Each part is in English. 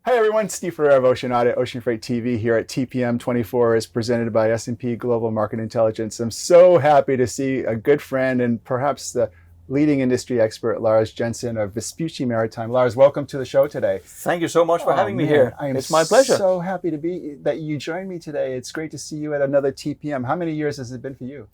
Hi everyone, Steve Ferreira of Ocean Audit, Ocean Freight TV here at TPM24 is presented by S&P Global Market Intelligence. I'm so happy to see a good friend and perhaps the leading industry expert, Lars Jensen of Vespucci Maritime. Lars, welcome to the show today. Thank you so much for having me here. It's my pleasure. I'm so happy that you joined me today. It's great to see you at another TPM. How many years has it been for you?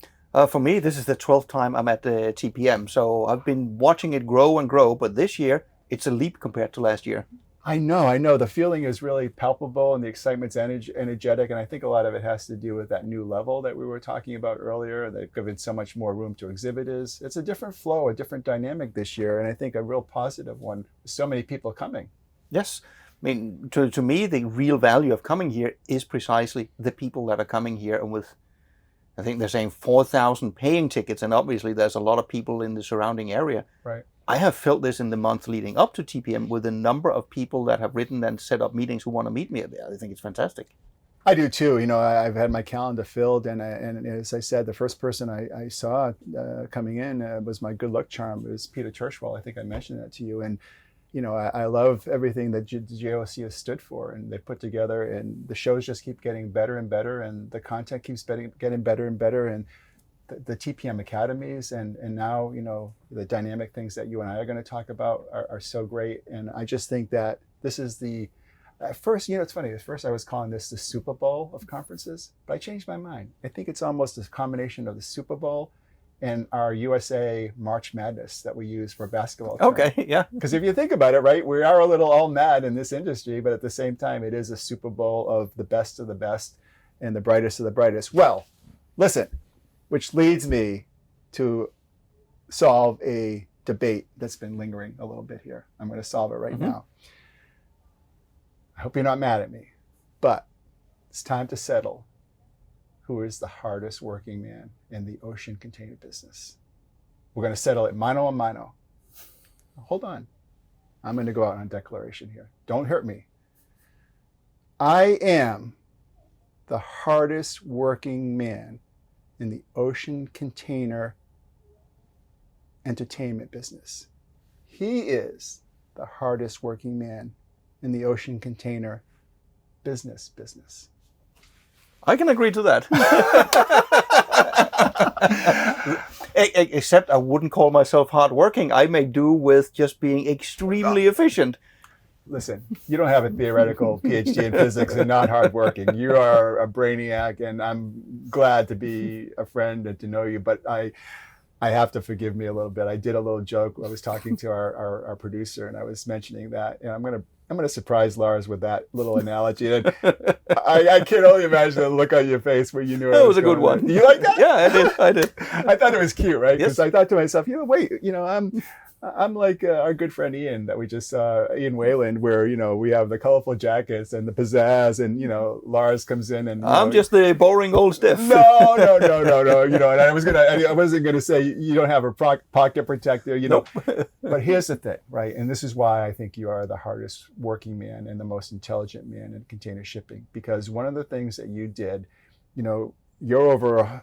For me, this is the 12th time I'm at the TPM, so I've been watching it grow and grow, but this year it's a leap compared to last year. I know. The feeling is really palpable and the excitement's energetic. And I think a lot of it has to do with that new level that we were talking about earlier, that given so much more room to exhibit is. It's a different flow, a different dynamic this year. And I think a real positive one. So many people coming. Yes. I mean, to me, the real value of coming here is precisely the people that are coming here. And with, I think they're saying 4,000 paying tickets. And obviously there's a lot of people in the surrounding area. Right. I have felt this in the month leading up to TPM with the number of people that have written and set up meetings who want to meet me. I think it's fantastic. I do too. You know, I've had my calendar filled, and as I said, the first person I saw coming in was my good luck charm. It was Peter Churchwell. I think I mentioned that to you. And you know, I love everything that the JOC has stood for, and they put together. And the shows just keep getting better and better, and the content keeps getting better and better. And the TPM academies and now, you know, the dynamic things that you and I are going to talk about are so great. And I just think that this is at first, you know, it's funny. At first I was calling this the Super Bowl of conferences, but I changed my mind. I think it's almost a combination of the Super Bowl and our USA March Madness that we use for basketball. Okay, yeah. Because if you think about it, right, we are a little all mad in this industry, but at the same time, it is a Super Bowl of the best and the brightest of the brightest. Well, listen. Which leads me to solve a debate that's been lingering a little bit here. I'm going to solve it right now. I hope you're not mad at me, but it's time to settle who is the hardest working man in the ocean container business. We're going to settle it mano a mano. Hold on. I'm going to go out on a declaration here. Don't hurt me. I am the hardest working man in the ocean container entertainment business. He is the hardest working man in the ocean container business. I can agree to that. Except I wouldn't call myself hardworking. I make do with just being extremely efficient. Listen, you don't have a theoretical PhD in physics and not hardworking. You are a brainiac, and I'm glad to be a friend and to know you. But I have to forgive me a little bit. I did a little joke. I was talking to our producer, and I was mentioning that, and I'm gonna surprise Lars with that little analogy. And I can only imagine the look on your face where you knew it was a good one. Do you like that? Yeah, I did. I thought it was cute, right? Because Yes. I thought to myself, I'm like our good friend Ian that we just saw, Ian Wayland, where, you know, we have the colorful jackets and the pizzazz, and, you know, Lars comes in and... I'm just the boring old stiff. No. You know, and I wasn't going to say you don't have a pocket protector, you know. Nope. But here's the thing, right? And this is why I think you are the hardest working man and the most intelligent man in container shipping. Because one of the things that you did, you know,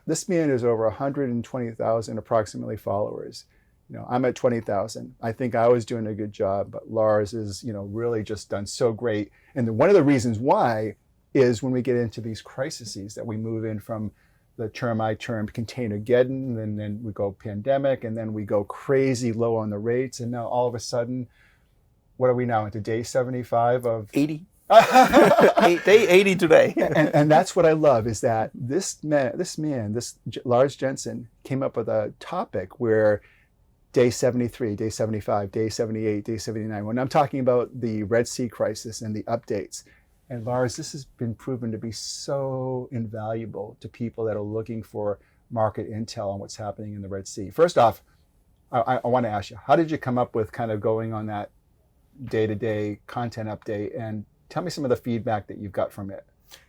this man is over 120,000 approximately followers. You know, I'm at 20,000. I think I was doing a good job, but Lars is, you know, really just done so great. And one of the reasons why is when we get into these crises that we move in from the term I termed containergeddon, and then we go pandemic, and then we go crazy low on the rates. And now all of a sudden, what are we now into day 75 of 80. Day 80 today. and that's what I love is that this Lars Jensen came up with a topic where day 73, day 75, day 78, day 79. When I'm talking about the Red Sea crisis and the updates, and Lars, this has been proven to be so invaluable to people that are looking for market intel on what's happening in the Red Sea. First off, I want to ask you, how did you come up with kind of going on that day-to-day content update? And tell me some of the feedback that you've got from it.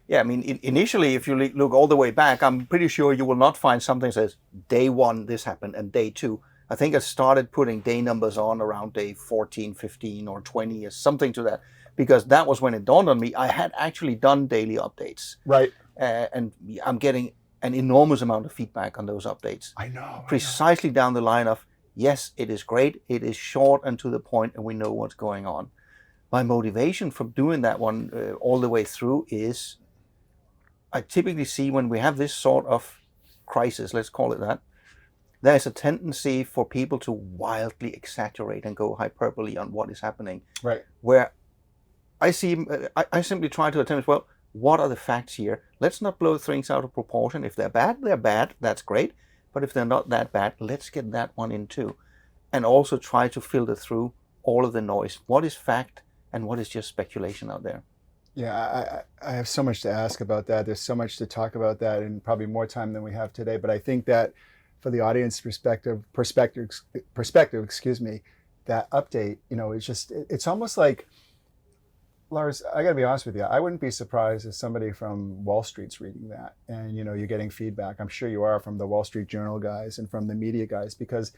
Yeah, I mean, initially, if you look all the way back, I'm pretty sure you will not find something that says day 1 this happened and day 2. I think I started putting day numbers on around day 14, 15, or 20, or something to that, because that was when it dawned on me I had actually done daily updates. Right. And I'm getting an enormous amount of feedback on those updates. I know. Precisely down the line of, yes, it is great, it is short and to the point, and we know what's going on. My motivation for doing that one all the way through is I typically see when we have this sort of crisis, let's call it that, there's a tendency for people to wildly exaggerate and go hyperbole on what is happening. Right. Where I see, I simply try to attempt, well, what are the facts here? Let's not blow things out of proportion. If they're bad, they're bad. That's great. But if they're not that bad, let's get that one in too. And also try to filter through all of the noise. What is fact and what is just speculation out there? Yeah, I have so much to ask about that. There's so much to talk about that, and probably more time than we have today. But I think that for the audience perspective, excuse me, that update, it's almost like, Lars, I got to be honest with you. I wouldn't be surprised if somebody from Wall Street's reading that, and you're getting feedback. I'm sure you are from the Wall Street Journal guys and from the media guys, because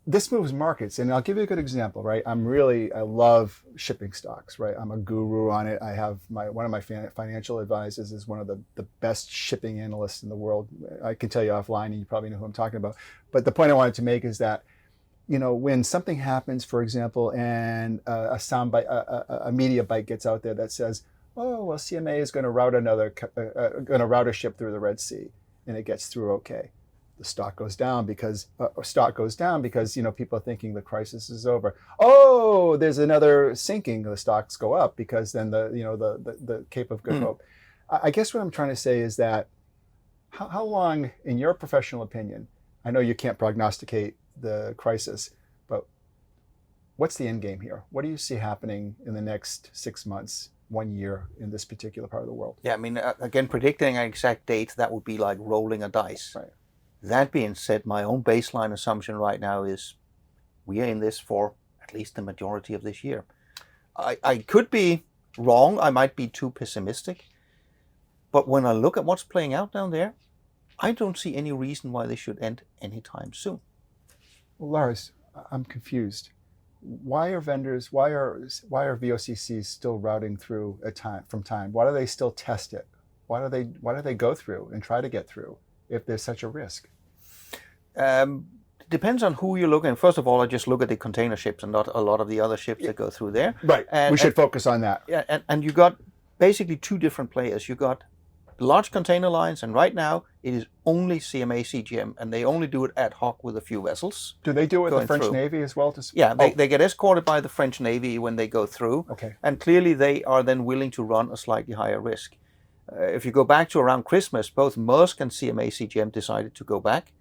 this moves markets. And I'll give you a good example, right? I love shipping stocks, right? I'm a guru on it. I have one of my financial advisors is one of the best shipping analysts in the world. I can tell you offline, and you probably know who I'm talking about. But the point I wanted to make is that, when something happens, for example, and a soundbite, a media bite gets out there that says, "Oh, well, CMA is going to route a ship through the Red Sea," and it gets through okay. The stock goes down because people are thinking the crisis is over. Oh, there's another sinking. The stocks go up because then the Cape of Good Hope. I guess what I'm trying to say is that how long, in your professional opinion, I know you can't prognosticate the crisis, but what's the end game here? What do you see happening in the next 6 months, 1 year in this particular part of the world? Yeah, I mean, again, predicting an exact date, that would be like rolling a dice. Right. That being said, my own baseline assumption right now is we are in this for at least the majority of this year. I could be wrong. I might be too pessimistic. But when I look at what's playing out down there, I don't see any reason why they should end anytime soon. Well, Lars, I'm confused. Why are VOCCs still routing through from time? Why do they still test it? Why do they go through and try to get through if there's such a risk? Depends on who you look at. First of all, I just look at the container ships and not a lot of the other ships that go through there. Right. We should focus on that. Yeah, and you got basically two different players. You got large container lines, and right now it is only CMA CGM, and they only do it ad hoc with a few vessels. Do they do it with the French Navy as well? Yeah, they get escorted by the French Navy when they go through. Okay. And clearly they are then willing to run a slightly higher risk. If you go back to around Christmas, both Maersk and CMA CGM decided to go back.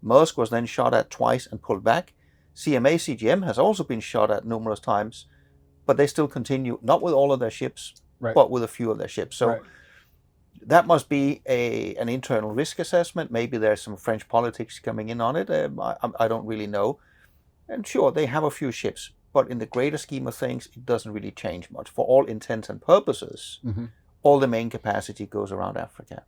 Maersk was then shot at twice and pulled back. CMA CGM has also been shot at numerous times, but they still continue, not with all of their ships, right, but with a few of their ships. So right, that must be an internal risk assessment. Maybe there's some French politics coming in on it. I don't really know. And sure, they have a few ships, but in the greater scheme of things, it doesn't really change much. For all intents and purposes, all the main capacity goes around Africa.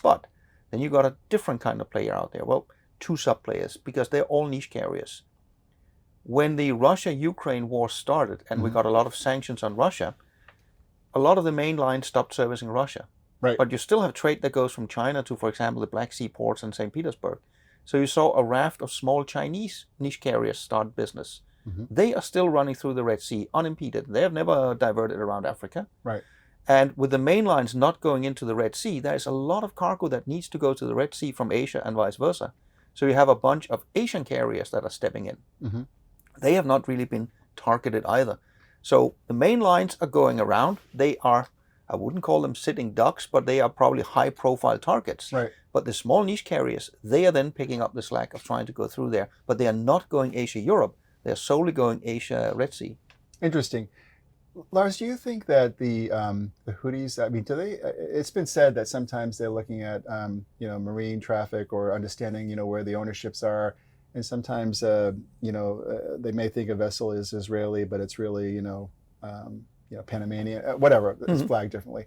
But then you got a different kind of player out there. Well, two sub-players, because they're all niche carriers. When the Russia-Ukraine war started, and we got a lot of sanctions on Russia, a lot of the main lines stopped servicing Russia. right. But you still have trade that goes from China to, for example, the Black Sea ports in St. Petersburg. So you saw a raft of small Chinese niche carriers start business. They are still running through the Red Sea unimpeded. They have never diverted around Africa. Right. And with the main lines not going into the Red Sea, there's a lot of cargo that needs to go to the Red Sea from Asia and vice versa. So you have a bunch of Asian carriers that are stepping in. They have not really been targeted either. So the main lines are going around. They are, I wouldn't call them sitting ducks, but they are probably high-profile targets. Right. But the small niche carriers, they are then picking up the slack of trying to go through there. But they are not going Asia-Europe. They are solely going Asia-Red Sea. Interesting. Lars, do you think that the Houthis, I mean, do they? It's been said that sometimes they're looking at marine traffic or understanding where the ownerships are, and sometimes they may think a vessel is Israeli, but it's really Panamanian, whatever. It's flagged differently.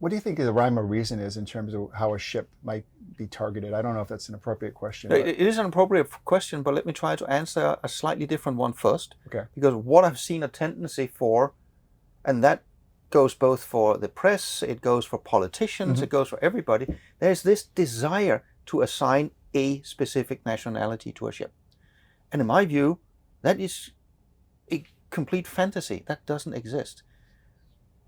What do you think the rhyme or reason is in terms of how a ship might be targeted? I don't know if that's an appropriate question. It is an appropriate question, but let me try to answer a slightly different one first. Okay. Because what I've seen a tendency for, and that goes both for the press, it goes for politicians, it goes for everybody, there's this desire to assign a specific nationality to a ship. And in my view, that is a complete fantasy. That doesn't exist.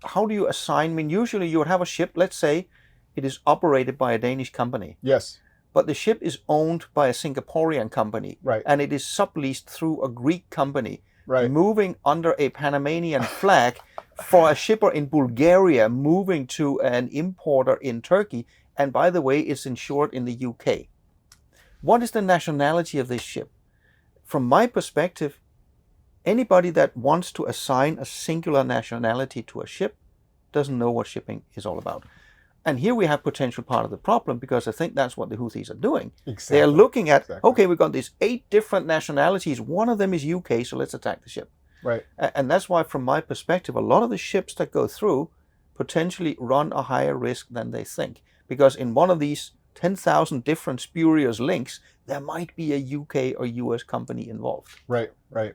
How do you assign? I mean, usually you would have a ship, let's say it is operated by a Danish company. Yes. But the ship is owned by a Singaporean company. Right. And it is subleased through a Greek company. Right. Moving under a Panamanian flag for a shipper in Bulgaria moving to an importer in Turkey. And by the way, it's insured in the UK. What is the nationality of this ship? From my perspective, anybody that wants to assign a singular nationality to a ship doesn't know what shipping is all about. And here we have potential part of the problem, because I think that's what the Houthis are doing. Exactly. They are looking at, Exactly. okay, we've got these 8 different nationalities. One of them is UK, so let's attack the ship. Right. And that's why, from my perspective, a lot of the ships that go through potentially run a higher risk than they think. Because in one of these 10,000 different spurious links, there might be a UK or US company involved. Right, right.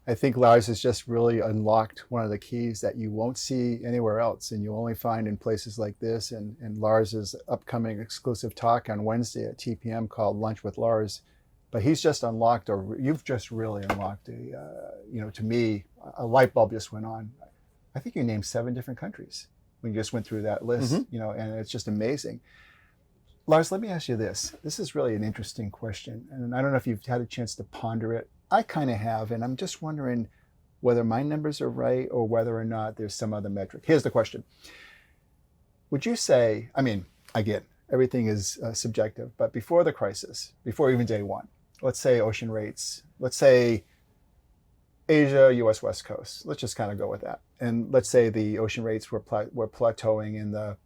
I think Lars has just really unlocked one of the keys that you won't see anywhere else, and you only find in places like this. And Lars's upcoming exclusive talk on Wednesday at TPM called Lunch with Lars. But he's just unlocked, or you've just really unlocked to me, a light bulb just went on. I think you named 7 different countries when you just went through that list, and it's just amazing. Lars, let me ask you this. This is really an interesting question, and I don't know if you've had a chance to ponder it. I kind of have, and I'm just wondering whether my numbers are right or whether or not there's some other metric. Here's the question. Would you say, I mean, again, everything is subjective, but before the crisis, before even day one, let's say ocean rates, let's say Asia, US West Coast, let's just kind of go with that. And let's say the ocean rates were plateauing in the,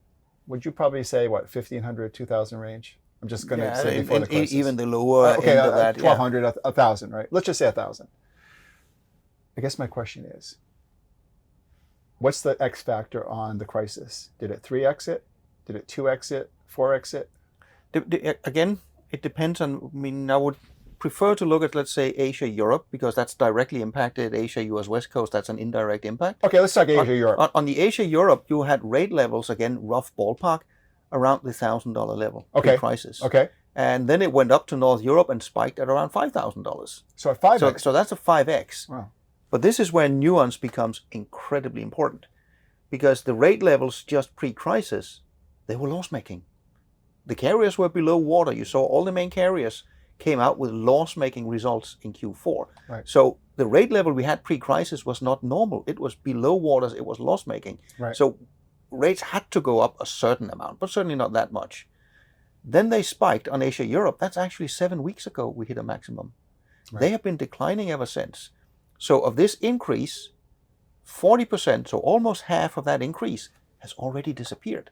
would you probably say, what, 1,500, 2,000 range? I'm just going to say before the crisis. Even the lower end of that. 1,200, 1,000, right? Let's just say 1,000. I guess my question is, what's the X factor on the crisis? Did it 3X it? Did it 2X it? 4X it? Again, it depends on, I mean, I would prefer to look at, let's say, Asia, Europe, because that's directly impacted. Asia, US West Coast, that's an indirect impact. Okay, let's talk Asia, Europe. On the Asia, Europe, you had rate levels, again, rough ballpark, around the $1,000 level pre-crisis. Okay. And then it went up to North Europe and spiked at around $5,000. So a 5X. So that's a 5X. Wow. But this is where nuance becomes incredibly important, because the rate levels just pre-crisis, they were loss-making. The carriers were below water. You saw all the main carriers came out with loss-making results in Q4. Right. So the rate level we had pre-crisis was not normal. It was below waters. It was loss-making. Right. So rates had to go up a certain amount, but certainly not that much. Then they spiked on Asia Europe. That's actually 7 weeks ago we hit a maximum. Right. They have been declining ever since. So of this increase, 40%, so almost half of that increase, has already disappeared.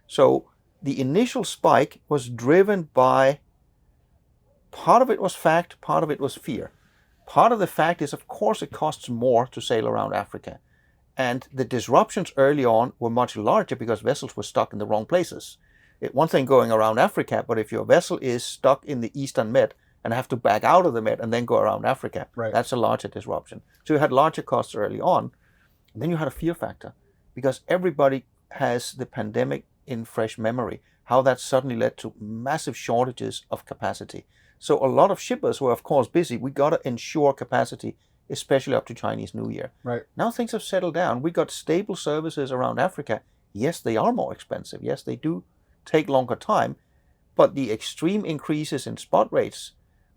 So the initial spike was driven by, part of it was fact, part of it was fear. Part of the fact is, of course, it costs more to sail around Africa. And the disruptions early on were much larger because vessels were stuck in the wrong places. One thing going around Africa, but if your vessel is stuck in the Eastern Med and have to back out of the Med and then go around Africa, right, that's a larger disruption. So you had larger costs early on. And then you had a fear factor because everybody has the pandemic in fresh memory, how that suddenly led to massive shortages of capacity. So a lot of shippers were, of course, busy. We got to ensure capacity, especially up to Chinese New Year. Right. Now things have settled down. We got stable services around Africa. Yes, they are more expensive. Yes, they do take longer time. But the extreme increases in spot rates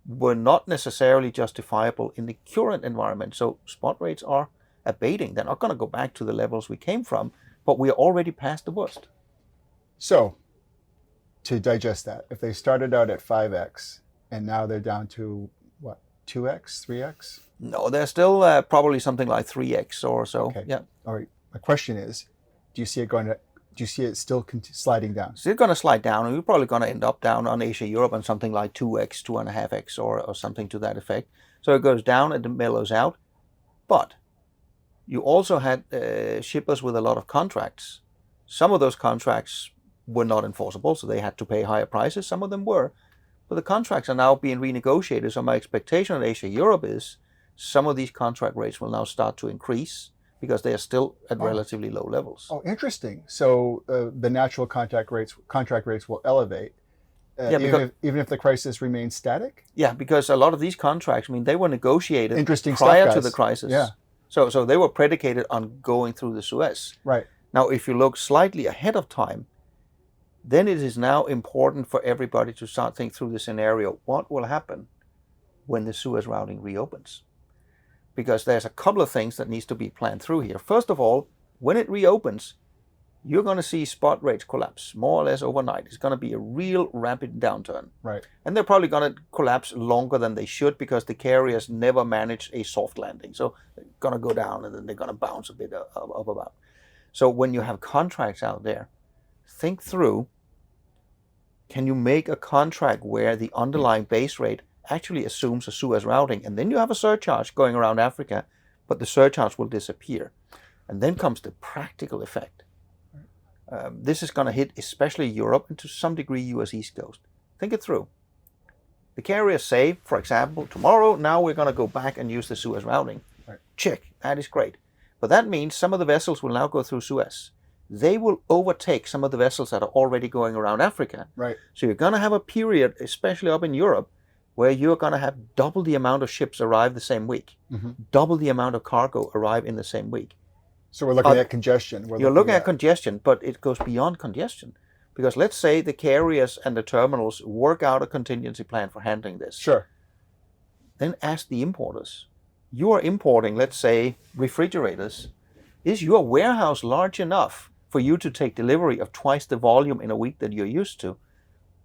were not necessarily justifiable in the current environment. So spot rates are abating. They're not going to go back to the levels we came from, but we are already past the worst. So to digest that, if they started out at 5X and now they're down to what, 2X, 3X? No, they're still probably something like 3X or so. Okay. Yeah. All right. My question is, do you see it still sliding down? So it's going to slide down, and we're probably going to end up down on Asia, Europe on something like 2X, 2.5X or something to that effect. So it goes down and it mellows out. But you also had shippers with a lot of contracts. Some of those contracts were not enforceable, so they had to pay higher prices. Some of them were. But the contracts are now being renegotiated. So my expectation on Asia, Europe is some of these contract rates will now start to increase because they are still at relatively low levels. Oh, interesting. So the natural contract rates will elevate. even if the crisis remains static? Yeah, because a lot of these contracts, I mean, they were negotiated Interesting prior stuff, to guys. the crisis. Yeah. So they were predicated on going through the Suez. Right. Now, if you look slightly ahead of time, then it is now important for everybody to start thinking through the scenario. What will happen when the Suez routing reopens? Because there's a couple of things that needs to be planned through here. First of all, when it reopens, you're going to see spot rates collapse more or less overnight. It's going to be a real rapid downturn. Right. And they're probably going to collapse longer than they should because the carriers never managed a soft landing. So they're going to go down and then they're going to bounce a bit up about. So when you have contracts out there, think through, can you make a contract where the underlying base rate actually assumes a Suez routing, and then you have a surcharge going around Africa, but the surcharge will disappear. And then comes the practical effect. This is going to hit especially Europe and to some degree US East Coast. Think it through. The carriers say, for example, tomorrow, now we're going to go back and use the Suez routing. Right. Check, that is great. But that means some of the vessels will now go through Suez. They will overtake some of the vessels that are already going around Africa. Right. So you're going to have a period, especially up in Europe, where you're going to have double the amount of ships arrive the same week, double the amount of cargo arrive in the same week. So we're looking at congestion. You're looking at congestion, but it goes beyond congestion. Because let's say the carriers and the terminals work out a contingency plan for handling this. Sure. Then ask the importers. You are importing, let's say, refrigerators. Is your warehouse large enough for you to take delivery of twice the volume in a week that you're used to?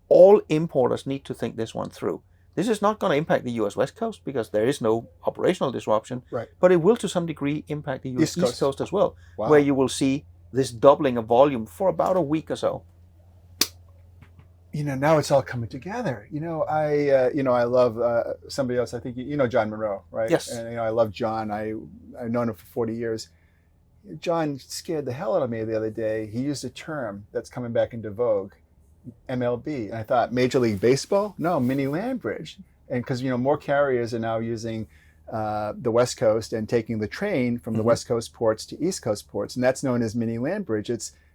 All importers need to think this one through. This is not going to impact the US West Coast because there is no operational disruption, right. But it will to some degree impact the US East Coast as well, wow. Where you will see this doubling of volume for about a week or so. Now it's all coming together. I love somebody else. I think you know John Monroe, right? Yes. And I love John. I've known him for 40 years. John scared the hell out of me the other day. He used a term that's coming back into vogue, MLB. And I thought, Major League Baseball? No, mini Landbridge. And because, more carriers are now using the West Coast and taking the train from the West Coast ports to East Coast ports. And that's known as mini Landbridge.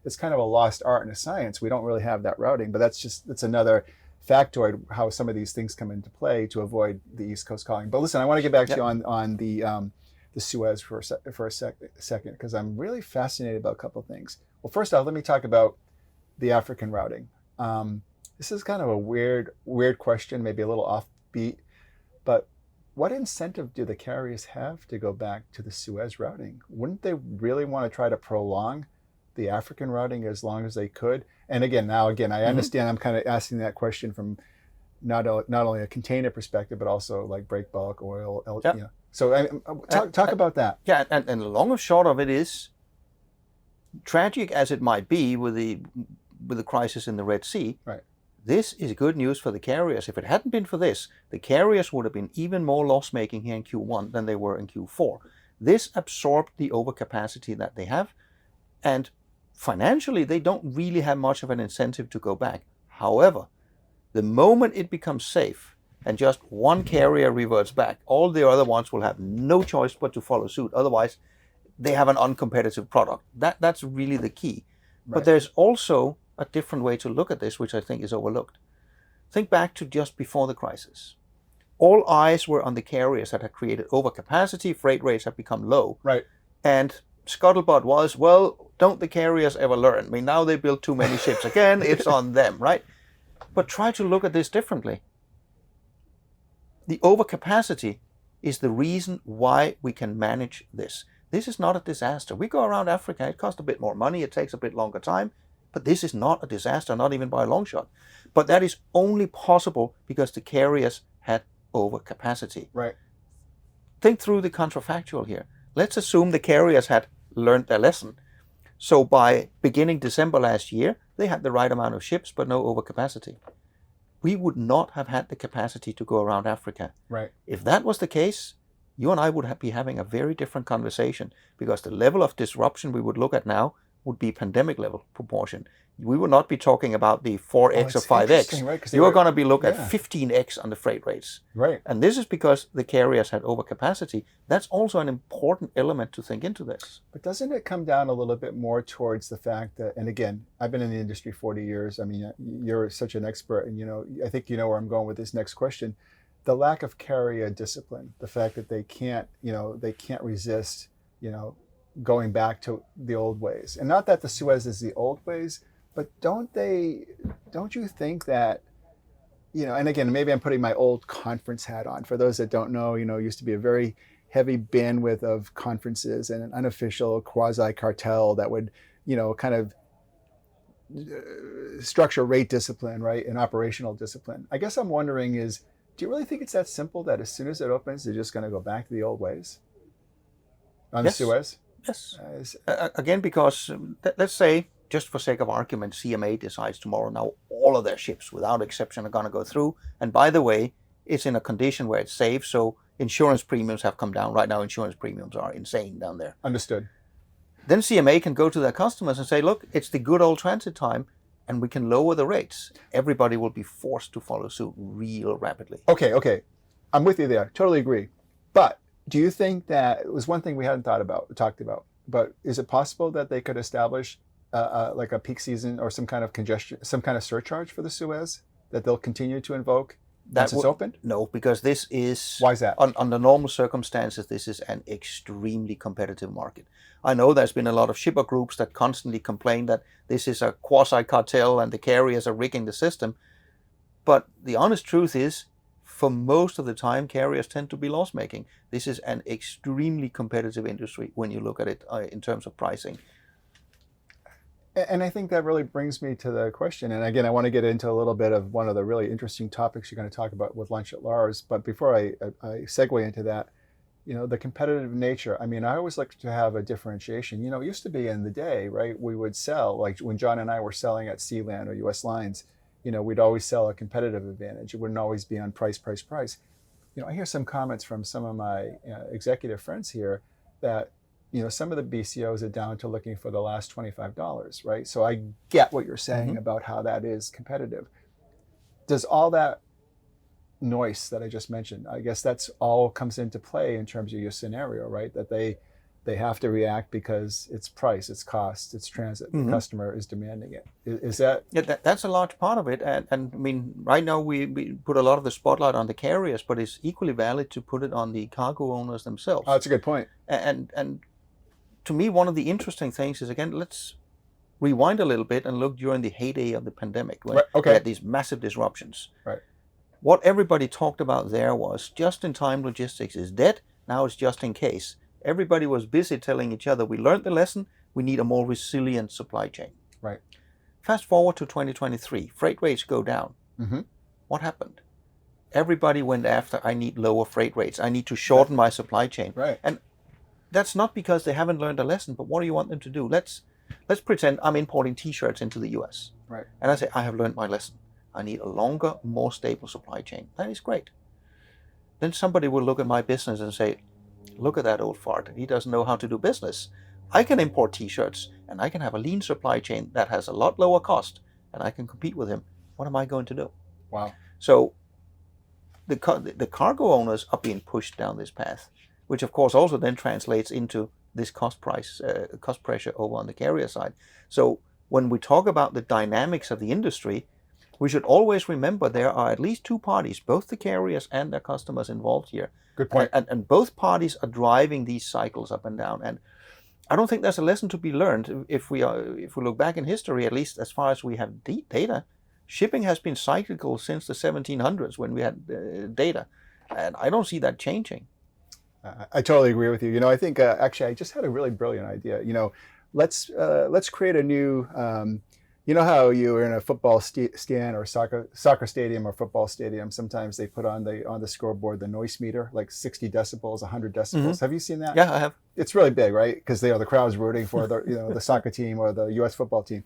It's kind of a lost art and a science. We don't really have that routing, but that's another factoid how some of these things come into play to avoid the East Coast calling. But listen, I want to get back to you on the Suez for a second, because I'm really fascinated about a couple of things. Well, first off, let me talk about the African routing. This is kind of a weird question, maybe a little offbeat, but what incentive do the carriers have to go back to the Suez routing? Wouldn't they really want to try to prolong the African routing as long as they could? And again, I understand I'm kind of asking that question from not only a container perspective, but also like break bulk, oil, So talk about that. Yeah, and the long and short of it is, tragic as it might be with the crisis in the Red Sea, right. This is good news for the carriers. If it hadn't been for this, the carriers would have been even more loss-making here in Q1 than they were in Q4. This absorbed the overcapacity that they have, and financially, they don't really have much of an incentive to go back. However, the moment it becomes safe and just one carrier reverts back, all the other ones will have no choice but to follow suit. Otherwise, they have an uncompetitive product. That's really the key. Right. But there's also a different way to look at this, which I think is overlooked. Think back to just before the crisis. All eyes were on the carriers that had created overcapacity. Freight rates have become low. Right. And scuttlebutt was, well, don't the carriers ever learn? I mean, now they build too many ships again. It's on them, right? But try to look at this differently. The overcapacity is the reason why we can manage this. This is not a disaster. We go around Africa. It costs a bit more money. It takes a bit longer time. But this is not a disaster, not even by a long shot. But that is only possible because the carriers had overcapacity. Right. Think through the counterfactual here. Let's assume the carriers had learned their lesson. So by beginning December last year, they had the right amount of ships, but no overcapacity. We would not have had the capacity to go around Africa. Right. If that was the case, you and I would be having a very different conversation, because the level of disruption we would look at now would be pandemic level proportion. We will not be talking about the 4x or 5x. Right? You are going to be looking at yeah. 15x on the freight rates. Right. And this is because the carriers had overcapacity. That's also an important element to think into this. But doesn't it come down a little bit more towards the fact that, and again, I've been in the industry 40 years. I mean, you're such an expert, and I think you know where I'm going with this next question. The lack of carrier discipline, the fact that they can't resist, going back to the old ways. And not that the Suez is the old ways, but don't you think that, and again, maybe I'm putting my old conference hat on. For those that don't know, used to be a very heavy bandwidth of conferences and an unofficial quasi-cartel that would, kind of structure rate discipline, right, and operational discipline. I guess I'm wondering is, do you really think it's that simple that as soon as it opens, they're just going to go back to the old ways on the Suez? Yes. Again, because let's say, just for sake of argument, CMA decides tomorrow now all of their ships, without exception, are going to go through. And by the way, it's in a condition where it's safe, so insurance premiums have come down. Right now, insurance premiums are insane down there. Understood. Then CMA can go to their customers and say, look, it's the good old transit time, and we can lower the rates. Everybody will be forced to follow suit real rapidly. Okay. I'm with you there. Totally agree. But do you think that it was one thing we hadn't talked about, but is it possible that they could establish like a peak season or some kind of congestion, some kind of surcharge for the Suez that they'll continue to invoke once it's opened? No, because this is... Why is that? Under normal circumstances, this is an extremely competitive market. I know there's been a lot of shipper groups that constantly complain that this is a quasi-cartel and the carriers are rigging the system. But the honest truth is, for most of the time, carriers tend to be loss-making. This is an extremely competitive industry when you look at it in terms of pricing. And I think that really brings me to the question. And again, I want to get into a little bit of one of the really interesting topics you're going to talk about with lunch at L.A.R.S. But before I segue into that, the competitive nature. I mean, I always like to have a differentiation. It used to be in the day, right? We would sell, like when John and I were selling at Sealand or U.S. Lines, we'd always sell a competitive advantage. It wouldn't always be on price. I hear some comments from some of my executive friends here that, some of the BCOs are down to looking for the last $25, right? So I get what you're saying about how that is competitive. Does all that noise that I just mentioned, I guess that's all comes into play in terms of your scenario, right? That they have to react because it's price, it's cost, it's transit. The customer is demanding it. Is that? Yeah, that's a large part of it. And I mean, right now we put a lot of the spotlight on the carriers, but it's equally valid to put it on the cargo owners themselves. Oh, that's a good point. And to me, one of the interesting things is, again, let's rewind a little bit and look during the heyday of the pandemic when we had these massive disruptions. Right. What everybody talked about there was just-in-time logistics is dead. Now it's just in case. Everybody was busy telling each other, we learned the lesson, we need a more resilient supply chain. Right. Fast forward to 2023, freight rates go down. What happened? Everybody went after, I need lower freight rates. I need to shorten my supply chain. Right. And that's not because they haven't learned a lesson, but what do you want them to do? Let's pretend I'm importing T-shirts into the US. Right. And I say, I have learned my lesson. I need a longer, more stable supply chain. That is great. Then somebody will look at my business and say, look at that old fart. He doesn't know how to do business. I can import T-shirts and I can have a lean supply chain that has a lot lower cost and I can compete with him. What am I going to do? Wow. So the cargo owners are being pushed down this path, which of course also then translates into this cost pressure over on the carrier side. So when we talk about the dynamics of the industry, we should always remember there are at least two parties, both the carriers and their customers involved here. Good point. And both parties are driving these cycles up and down. And I don't think there's a lesson to be learned if we look back in history, at least as far as we have data. Shipping has been cyclical since the 1700s when we had data. And I don't see that changing. I totally agree with you. I think actually I just had a really brilliant idea. Let's create a new. How you're in a football stand or soccer stadium or football stadium. Sometimes they put on the scoreboard the noise meter, like 60 decibels, 100 decibels. Have you seen that? Yeah, I have. It's really big, right? Because the crowd's rooting for the soccer team or the U.S. football team.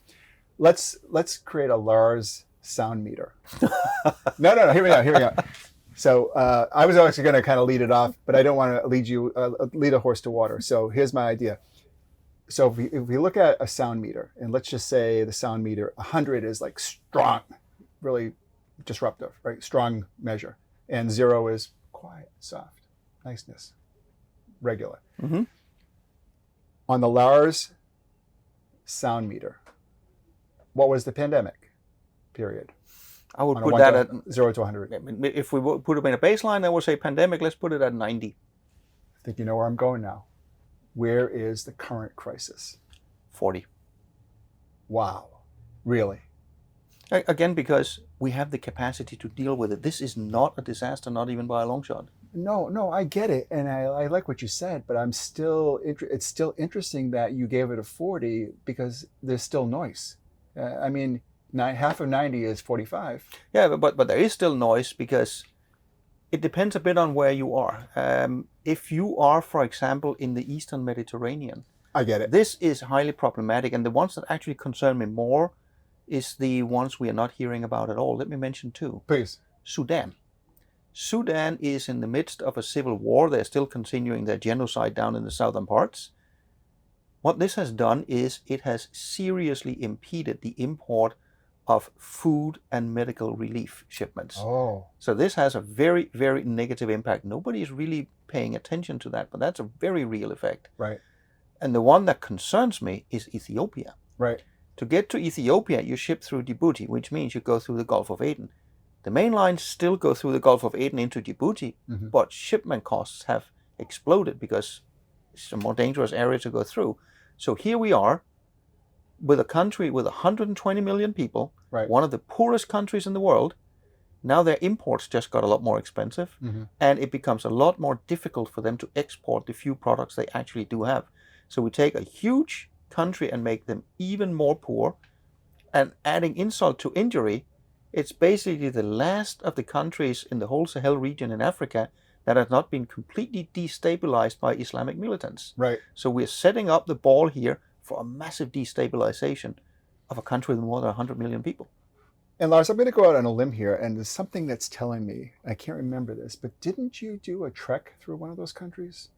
Let's create a L.A.R.S sound meter. No. Hear me out. So I was actually going to kind of lead it off, but I don't want to lead a horse to water. So here's my idea. Let's create a L.A.R.S sound meter. No, hear me out. So I was actually going to kind of lead it off, but I don't want to lead a horse to water. So here's my idea. So I was actually going to kind of lead it off, but I don't want to lead a horse to water. So here's my idea. So if we look at a sound meter, and let's just say the sound meter 100 is like strong, really disruptive, right? Strong measure, and 0 is quiet, soft, niceness, regular. Mm-hmm. On the L.A.R.S sound meter, what was the pandemic period? I would On put that at 0 to 100. I mean, if we put it in a baseline, I would say pandemic. Let's put it at 90. I think you know where I'm going now. Where is the current crisis? 40. Wow, really? Again, because we have the capacity to deal with it. This is not a disaster, not even by a long shot. No, I get it, and I like what you said, but I'm still. It's still interesting that you gave it a 40 because there's still noise. I mean, half of 90 is 45. Yeah, but there is still noise because it depends a bit on where you are. If you are, for example, in the Eastern Mediterranean, I get it. This is highly problematic, and the ones that actually concern me more is the ones we are not hearing about at all. Let me mention two. Please. Sudan. Sudan is in the midst of a civil war. They're still continuing their genocide down in the southern parts. What this has done is it has seriously impeded the import of food and medical relief shipments. Oh. So this has a very, very negative impact. Nobody is really paying attention to that, but that's a very real effect. Right. And the one that concerns me is Ethiopia. Right. To get to Ethiopia, you ship through Djibouti, which means you go through the Gulf of Aden. The main lines still go through the Gulf of Aden into Djibouti, but shipment costs have exploded because it's a more dangerous area to go through. So here we are with a country with 120 million people, right. One of the poorest countries in the world. Now their imports just got a lot more expensive, and it becomes a lot more difficult for them to export the few products they actually do have. So we take a huge country and make them even more poor, and adding insult to injury, it's basically the last of the countries in the whole Sahel region in Africa that has not been completely destabilized by Islamic militants. Right. So we're setting up the ball here for a massive destabilization of a country with more than 100 million people. And Lars, I'm going to go out on a limb here, and there's something that's telling me, I can't remember this, but didn't you do a trek through one of those countries?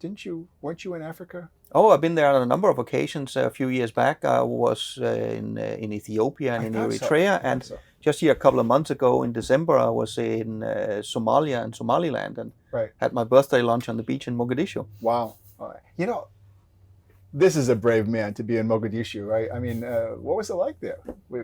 Weren't you in Africa? Oh, I've been there on a number of occasions. A few years back, I was in Ethiopia and in Eritrea, and just here a couple of months ago in December, I was in Somalia and Somaliland, and had my birthday lunch on the beach in Mogadishu. Wow. You know, this is a brave man to be in Mogadishu, right? I mean, what was it like there?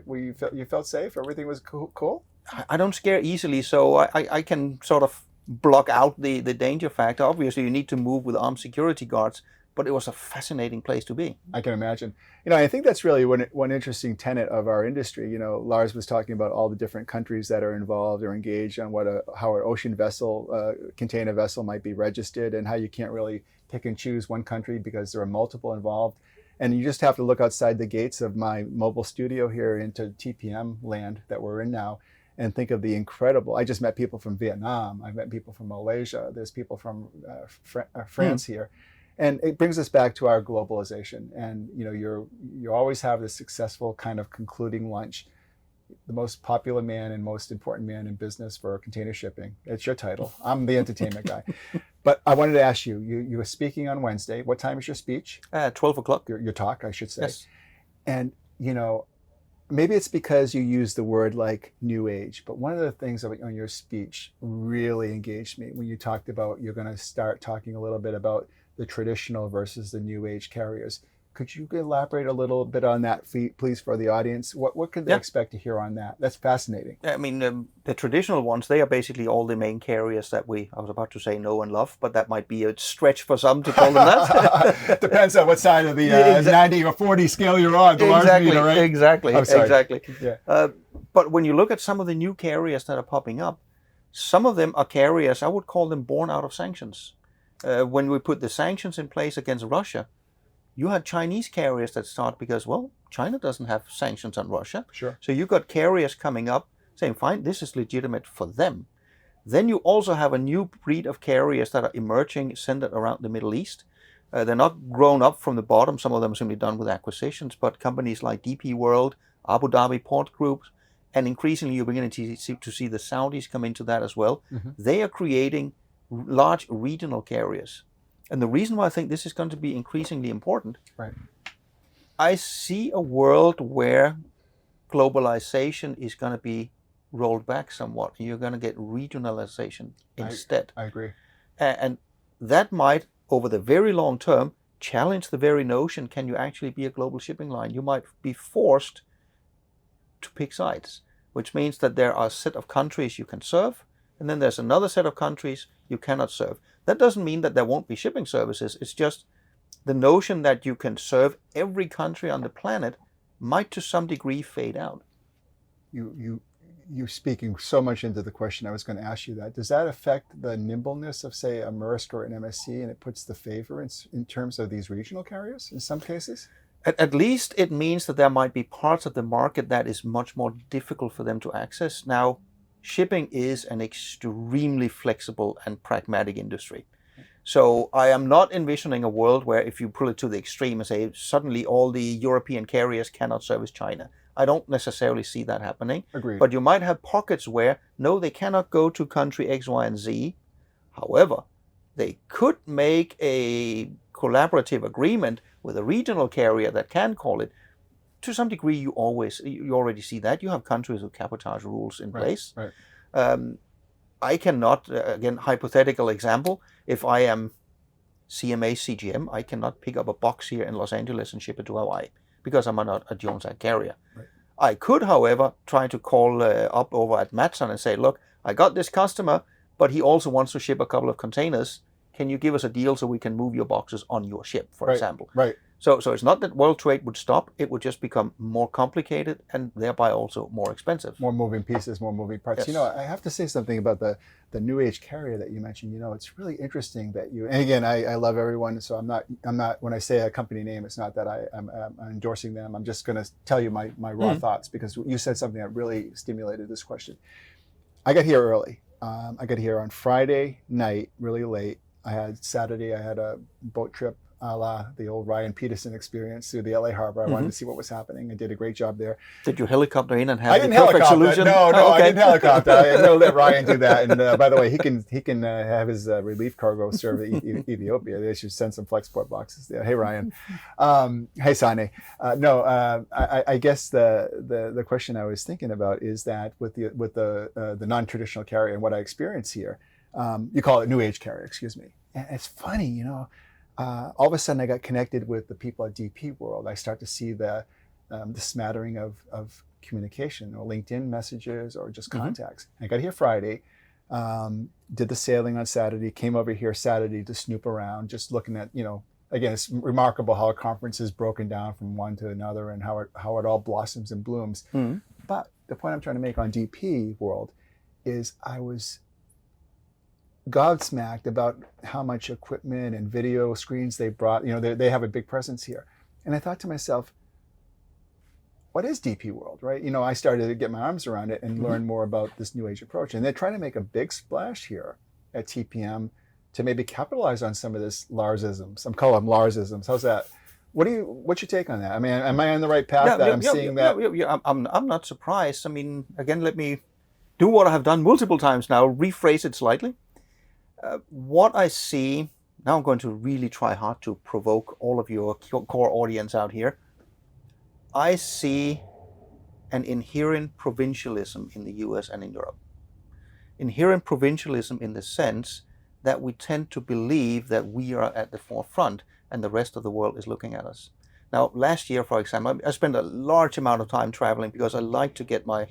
You felt safe? Everything was cool? I don't scare easily, so I can sort of block out the danger factor. Obviously, you need to move with armed security guards, but it was a fascinating place to be. I can imagine. You know, I think that's really one interesting tenet of our industry. You know, Lars was talking about all the different countries that are involved or engaged on how an ocean vessel, container vessel might be registered, and how you can't really pick and choose one country because there are multiple involved. And you just have to look outside the gates of my mobile studio here into TPM land that we're in now and think of the incredible. I just met people from Vietnam. I've met people from Malaysia. There's people from France here. And it brings us back to our globalization. And you know, you always have this successful kind of concluding lunch. The most popular man and most important man in business for container shipping. It's your title. I'm the entertainment guy. But I wanted to ask you, you were speaking on Wednesday. What time is your speech? 12 o'clock. Your talk, I should say. Yes. And, you know, maybe it's because you use the word like new age, but one of the things on your speech really engaged me when you talked about you're going to start talking a little bit about the traditional versus the new age carriers. Could you elaborate a little bit on that, please, for the audience? What could they expect to hear on that? That's fascinating. I mean, the traditional ones, they are basically all the main carriers that I was about to say know and love, but that might be a stretch for some to call them that. Depends on what side of the 90 or 40 scale you're on. The exactly, meter, right? Exactly, exactly. Yeah. But when you look at some of the new carriers that are popping up, some of them are carriers, I would call them born out of sanctions. When we put the sanctions in place against Russia, you had Chinese carriers that start because, well, China doesn't have sanctions on Russia. Sure. So you got carriers coming up saying, fine, this is legitimate for them. Then you also have a new breed of carriers that are emerging, centered around the Middle East. They're not grown up from the bottom. Some of them are simply done with acquisitions, but companies like DP World, Abu Dhabi Port Group, and increasingly you're beginning to see the Saudis come into that as well. They are creating large regional carriers. And the reason why I think this is going to be increasingly important, I see a world where globalization is going to be rolled back somewhat. You're going to get regionalization instead. I agree. And that might, over the very long term, challenge the very notion, can you actually be a global shipping line? You might be forced to pick sides, which means that there are a set of countries you can serve, and then there's another set of countries you cannot serve. That doesn't mean that there won't be shipping services. It's just the notion that you can serve every country on the planet might to some degree fade out. You're speaking so much into the question. I was going to ask you that. Does that affect the nimbleness of, say, a Maersk or an MSC, and it puts the favor in terms of these regional carriers in some cases? At least it means that there might be parts of the market that is much more difficult for them to access. Now, shipping is an extremely flexible and pragmatic industry. So I am not envisioning a world where, if you pull it to the extreme and say suddenly all the European carriers cannot service China. I don't necessarily see that happening. Agreed. But you might have pockets where, no, they cannot go to country X, Y, and Z. However, they could make a collaborative agreement with a regional carrier that can call it. To some degree, you already see that. You have countries with cabotage rules in place. Right. I cannot, again, hypothetical example, if I am CMA CGM, I cannot pick up a box here in Los Angeles and ship it to Hawaii because I'm not a Jones Act carrier. Right. I could, however, try to call up over at Matson and say, look, I got this customer, but he also wants to ship a couple of containers. Can you give us a deal so we can move your boxes on your ship, for example? Right. So it's not that world trade would stop. It would just become more complicated and thereby also more expensive. More moving pieces, more moving parts. Yes. You know, I have to say something about the new age carrier that you mentioned. You know, it's really interesting that you, and again, I love everyone. So I'm not, when I say a company name, it's not that I'm endorsing them. I'm just going to tell you my raw thoughts, because you said something that really stimulated this question. I got here early. I got here on Friday night, really late. Saturday, I had a boat trip, a la the old Ryan Peterson experience through the LA harbor. I wanted to see what was happening. I did a great job there. Did you helicopter in and have I the didn't perfect helicopter. solution? No, Oh, okay. I didn't helicopter. I'm going to let Ryan do that. And by the way, he can have his relief cargo serve Ethiopia. They should send some Flexport boxes there. Hey, Ryan. Hey, Sane. I guess the question I was thinking about is that with the non-traditional carrier and what I experience here, you call it new age carrier, excuse me. And it's funny, you know. All of a sudden, I got connected with the people at DP World. I start to see the smattering of communication, or LinkedIn messages, or just contacts. I got here Friday, did the sailing on Saturday, came over here Saturday to snoop around, just looking at, you know, again, it's remarkable how a conference is broken down from one to another and how it all blossoms and blooms. But the point I'm trying to make on DP World is I was gobsmacked about how much equipment and video screens they brought. You know, they have a big presence here. And I thought to myself, what is DP World, right? You know, I started to get my arms around it and learn more about this new age approach. And they're trying to make a big splash here at TPM to maybe capitalize on some of this Larsisms. I'm calling them Larsisms. How's that? What's your take on that? I mean, am I on the right path I'm seeing that? I'm not surprised. I mean, again, let me do what I have done multiple times now, rephrase it slightly. What I see, now I'm going to really try hard to provoke all of your core audience out here. I see an inherent provincialism in the US and in Europe. Inherent provincialism in the sense that we tend to believe that we are at the forefront and the rest of the world is looking at us. Now, last year, for example, I spent a large amount of time traveling because I like to get my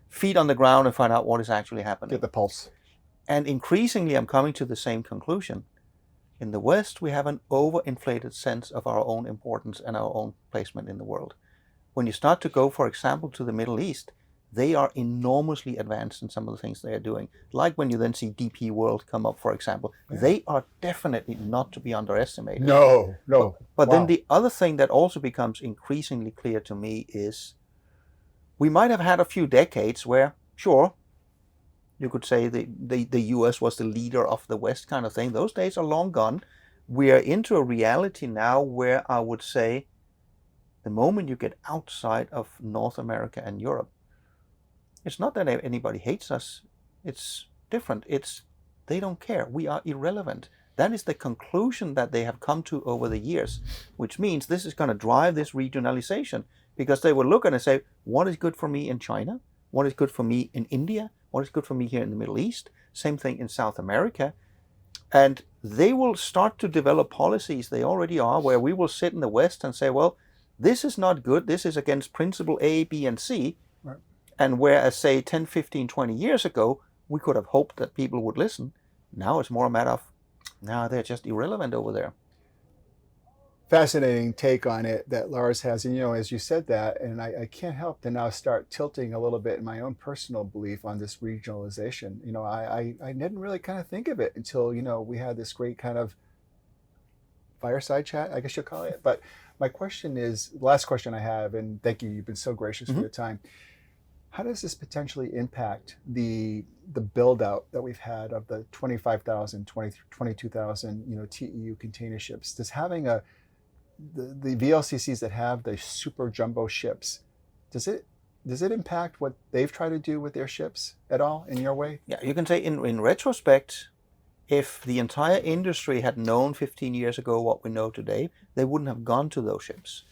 feet on the ground and find out what is actually happening. Get the pulse. And increasingly, I'm coming to the same conclusion. In the West, we have an overinflated sense of our own importance and our own placement in the world. When you start to go, for example, to the Middle East, they are enormously advanced in some of the things they are doing. Like when you then see DP World come up, for example, they are definitely not to be underestimated. No. But then the other thing that also becomes increasingly clear to me is we might have had a few decades where, sure, you could say the US was the leader of the West kind of thing. Those days are long gone. We are into a reality now where I would say the moment you get outside of North America and Europe, it's not that anybody hates us. It's different. It's they don't care. We are irrelevant. That is the conclusion that they have come to over the years, which means this is going to drive this regionalization, because they will look at it and say, what is good for me in China? What is good for me in India? What is good for me here in the Middle East? Same thing in South America. And they will start to develop policies, they already are, where we will sit in the West and say, well, this is not good. This is against principle A, B, and C. Right. And whereas, say, 10, 15, 20 years ago, we could have hoped that people would listen. Now it's more a matter of, no, they're just irrelevant over there. Fascinating take on it that Lars has. And, as you said that, and I can't help to now start tilting a little bit in my own personal belief on this regionalization. I didn't really kind of think of it until, we had this great kind of fireside chat, I guess you'll call it. But my question is, the last question I have, and thank you, you've been so gracious for your time. How does this potentially impact the build out that we've had of the 25,000, 22,000, TEU container ships? Does having the VLCCs that have the super jumbo ships, does it impact what they've tried to do with their ships at all in your way? Yeah, you can say in retrospect, if the entire industry had known 15 years ago what we know today, they wouldn't have gone to those ships.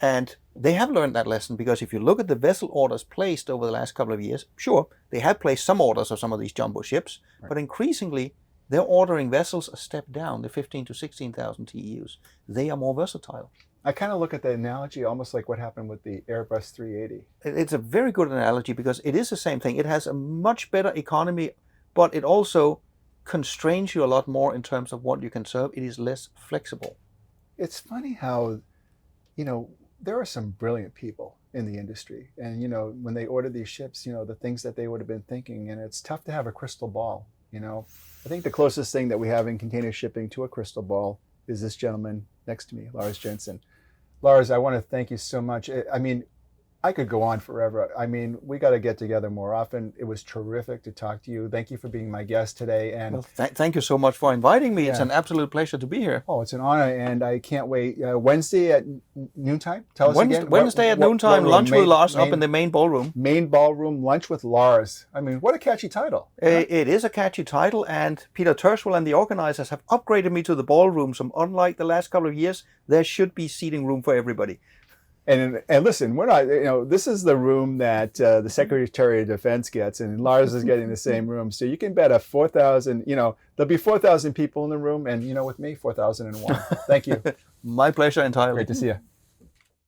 And they have learned that lesson, because if you look at the vessel orders placed over the last couple of years, sure, they have placed some orders of some of these jumbo ships, right, but increasingly they're ordering vessels a step down, the 15 to 16,000 TEUs. They are more versatile. I kind of look at the analogy almost like what happened with the Airbus 380. It's a very good analogy, because it is the same thing. It has a much better economy, but it also constrains you a lot more in terms of what you can serve. It is less flexible. It's funny how, there are some brilliant people in the industry. And, when they order these ships, the things that they would have been thinking, and it's tough to have a crystal ball, I think the closest thing that we have in container shipping to a crystal ball is this gentleman next to me, Lars Jensen. Lars, I want to thank you so much. I could go on forever. We got to get together more often. It was terrific to talk to you. Thank you for being my guest today. And well, thank you so much for inviting me. Yeah. It's an absolute pleasure to be here. Oh, it's an honor, and I can't wait. Wednesday at noontime? Tell us again. Wednesday at noontime, lunch with Lars up in the main ballroom. Main ballroom, lunch with Lars. What a catchy title. It is a catchy title, and Peter Tershwell and the organizers have upgraded me to the ballroom. So unlike the last couple of years, there should be seating room for everybody. And listen, we're not, this is the room that the Secretary of Defense gets, and Lars is getting the same room. So you can bet 4,000, there'll be 4,000 people in the room, and with me, 4,001. Thank you. My pleasure entirely. Great to see you.